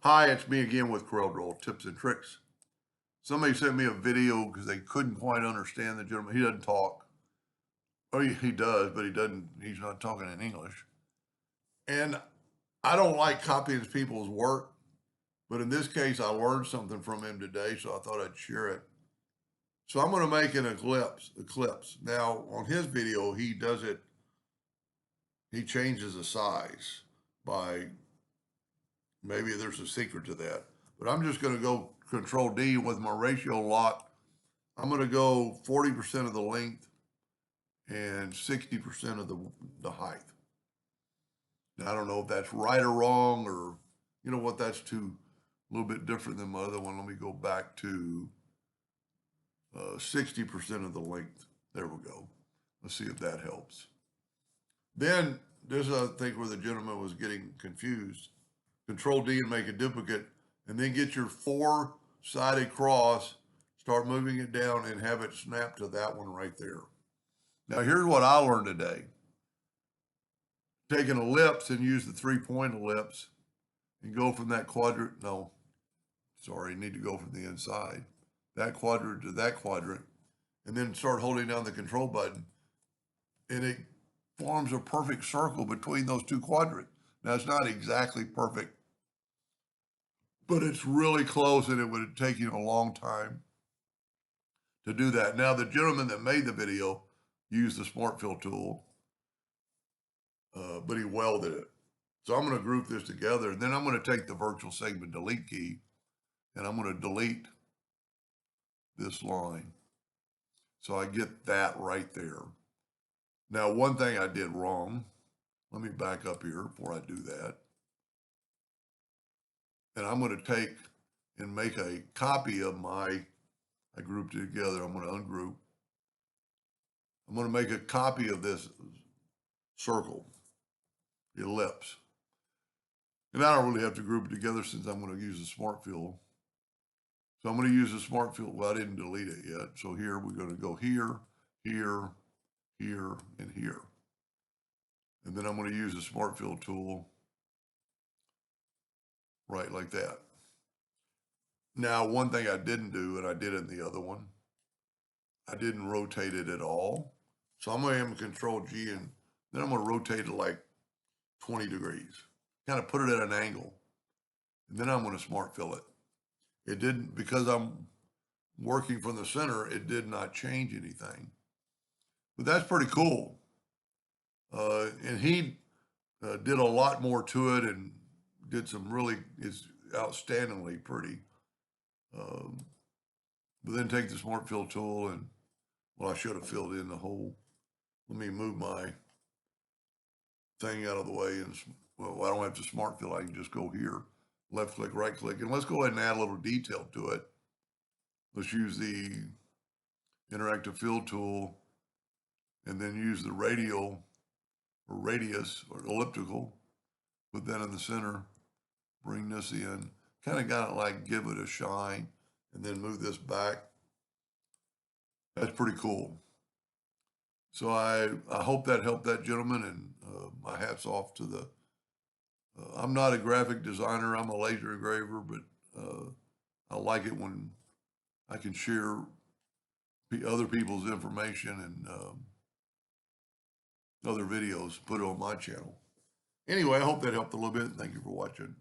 Hi, it's me again with Corel tips and tricks. Somebody sent me a video because they couldn't quite understand the gentleman. He doesn't talk. Oh, he does, but he's not talking in English. And I don't like copying people's work, but in this case, I learned something from him today, so I thought I'd share it. So I'm going to make an eclipse. Now, on his video, he changes the size by, maybe there's a secret to that, but I'm just going to go Control D with my ratio lock. I'm going to go 40% of the length and 60% of the height. Now, I don't know if that's right or wrong, or you know what, that's a little bit different than my other one. Let me go back to 60% of the length. There we go. Let's see if that helps. Then this is, I think, where the gentleman was getting confused. Control D and make a duplicate, and then get your four-sided cross, start moving it down and have it snap to that one right there. Now, here's what I learned today. Take an ellipse and use the 3-point ellipse and go from that quadrant. No, sorry, need to go from the inside. That quadrant to that quadrant, and then start holding down the control button. And it forms a perfect circle between those two quadrants. Now, it's not exactly perfect, but it's really close, and it would take you a long time to do that. Now, the gentleman that made the video used the Smart Fill tool, but he welded it. So I'm going to group this together, and then I'm going to take the virtual segment delete key, and I'm going to delete this line. So I get that right there. Now, one thing I did wrong, let me back up here before I do that. And I'm going to take and make a copy of I grouped it together. I'm going to ungroup. I'm going to make a copy of this circle, the ellipse. And I don't really have to group it together since I'm going to use the Smart Fill. So I'm going to use the Smart Fill. Well, I didn't delete it yet. So here we're going to go here, here, here, and here. And then I'm going to use the Smart Fill tool right like that. Now, one thing I didn't do, and I did in the other one, I didn't rotate it at all. So I'm going to have Control G, and then I'm going to rotate it like 20 degrees, kind of put it at an angle. And then I'm going to Smart Fill it. It didn't, because I'm working from the center, it did not change anything. But that's pretty cool. And he did a lot more to it and did some really, it's outstandingly pretty. But then take the Smart Fill tool and, well, I should have filled in the hole. Let me move my thing out of the way, and well, I don't have to Smart Fill. I can just go here, left click, right click, and let's go ahead and add a little detail to it. Let's use the interactive fill tool, and then use the radial or radius or elliptical. Put that in the center. Bring this in. Kind of got it like give it a shine, and then move this back. That's pretty cool. So I hope that helped that gentleman, and my hat's off to the, I'm not a graphic designer, I'm a laser engraver, but I like it when I can share other people's information and other videos, put it on my channel. Anyway, I hope that helped a little bit. Thank you for watching.